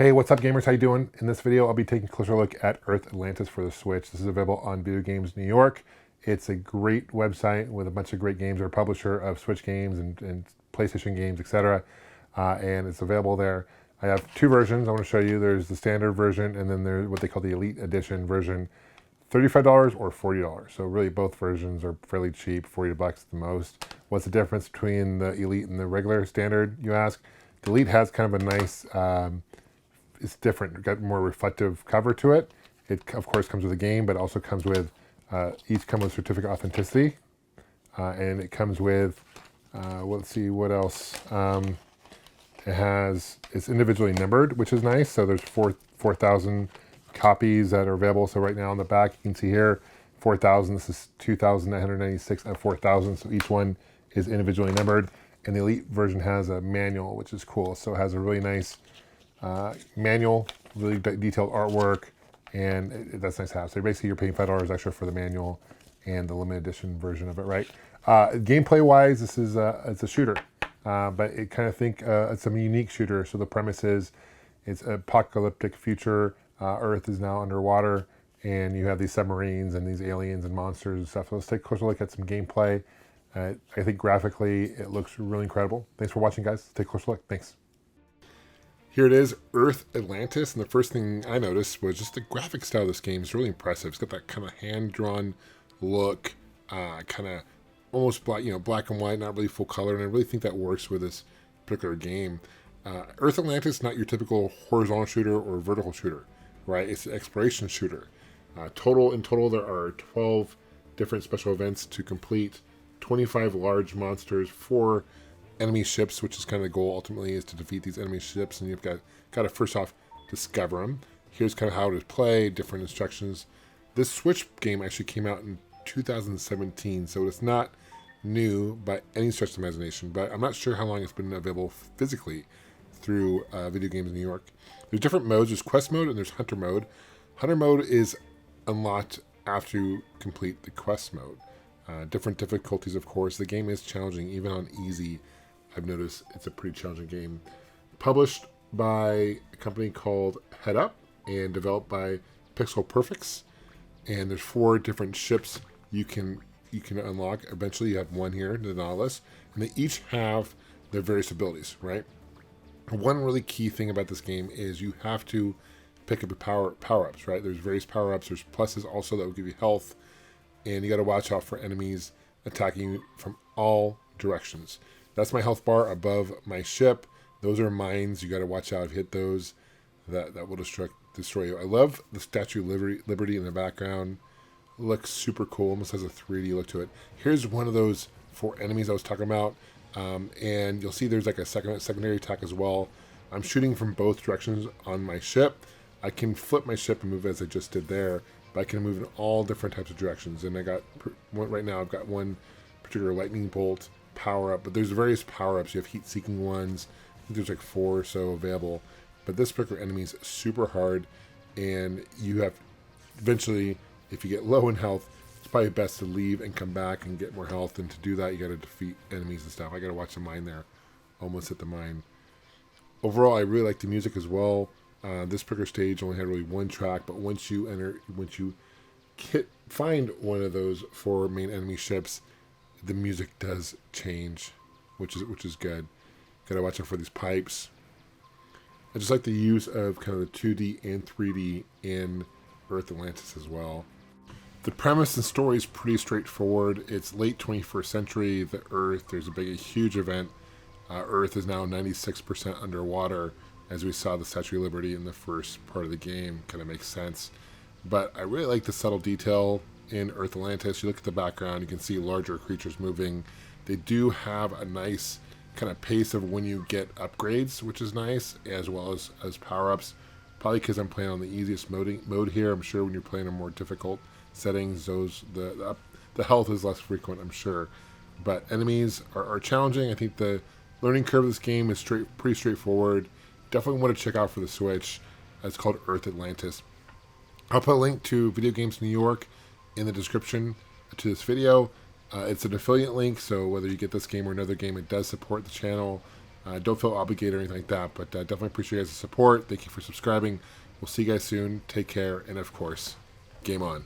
Hey, what's up gamers? How you doing? In this video, I'll be taking a closer look at Earth Atlantis for the Switch. This is available on Video Games New York. It's a great website with a bunch of great games. They're a publisher of Switch games and PlayStation games, etc. And it's available there. I have two versions I want to show you. There's the standard version and then there's what they call the Elite Edition version. $35 or $40. So really both versions are fairly cheap, $40 at the most. What's the difference between the Elite and the regular standard, you ask? The Elite has kind of a nice... it's different. It's got more reflective cover to it. It of course comes with a game, but also comes with each comes with certificate of authenticity, and it comes with well, let's see what else. It's individually numbered, which is nice. So there's 4,000 copies that are available. So right now on the back, you can see here 4,000. This is 2,996 of 4,000. So each one is individually numbered. And the Elite version has a manual, which is cool. So it has a really nice manual, really detailed artwork, and that's nice to have. So basically you're paying $5 extra for the manual and the limited edition version of it, right? Gameplay wise, this is it's a shooter, but it kind of it's a unique shooter. So the premise is it's an apocalyptic future. Earth is now underwater, and you have these submarines and these aliens and monsters and stuff. So let's take a closer look at some gameplay. I think graphically it looks really incredible. Thanks for watching, guys. Let's take a closer look. Thanks. Here it is, Earth Atlantis, and the first thing I noticed was just the graphic style of this game is really impressive. It's got that kind of hand-drawn look, kind of almost black, black and white, not really full color, and I really think that works with this particular game. Earth Atlantis is not your typical horizontal shooter or vertical shooter, right? It's an exploration shooter. In total, there are 12 different special events to complete, 25 large monsters, 4 enemy ships, which is kind of the goal ultimately, is to defeat these enemy ships, and you've got to first off discover them. Here's kind of how to play, different instructions. This Switch game actually came out in 2017, so it's not new by any stretch of the imagination, but I'm not sure how long it's been available physically through Video Games New York. There's different modes. There's quest mode and there's hunter mode. Hunter mode is unlocked after you complete the quest mode. Different difficulties, of course. The game is challenging, even on easy. I've noticed it's a pretty challenging game. Published by a company called Head Up and developed by Pixel Perfects. And there's 4 different ships you can unlock. Eventually you have one here, the Nautilus, and they each have their various abilities, right? One really key thing about this game is you have to pick up power-ups, right? There's various power-ups. There's pluses also that will give you health, and you got to watch out for enemies attacking you from all directions. That's my health bar above my ship. Those are mines. You got to watch out if you hit those. That will destroy you. I love the Statue of Liberty in the background. It looks super cool. Almost has a 3D look to it. Here's one of those 4 enemies I was talking about. And you'll see there's like a secondary attack as well. I'm shooting from both directions on my ship. I can flip my ship and move as I just did there, but I can move in all different types of directions. And right now I've got one particular lightning bolt power up, but there's various power ups. You have heat seeking ones. I think there's like 4 or so available, but this particular enemy is super hard, and you have eventually, if you get low in health, it's probably best to leave and come back and get more health, and to do that you got to defeat enemies and stuff. I got to watch the mine there. Almost hit the mine. Overall, I really like the music as well. This particular stage only had really 1 track, but once you find one of those 4 main enemy ships, the music does change, which is good. Gotta watch out for these pipes. I just like the use of kind of the 2D and 3D in Earth Atlantis as well. The premise and story is pretty straightforward. It's late 21st century, the Earth, there's a huge event. Earth is now 96% underwater, as we saw the Statue of Liberty in the first part of the game. Kind of makes sense. But I really like the subtle detail in Earth Atlantis. You look at the background, you can see larger creatures moving. They do have a nice kind of pace of when you get upgrades, which is nice, as well as power-ups. Probably because I'm playing on the easiest mode here. I'm sure when you're playing on more difficult settings, the health is less frequent, I'm sure. But enemies are challenging. I think the learning curve of this game is pretty straightforward. Definitely want to check out for the Switch. It's called Earth Atlantis. I'll put a link to Video Games New York in the description to this video. It's an affiliate link, so whether you get this game or another game, it does support the channel. Don't feel obligated or anything like that, but definitely appreciate you guys' support. Thank you for subscribing. We'll see you guys soon. Take care, and of course, game on.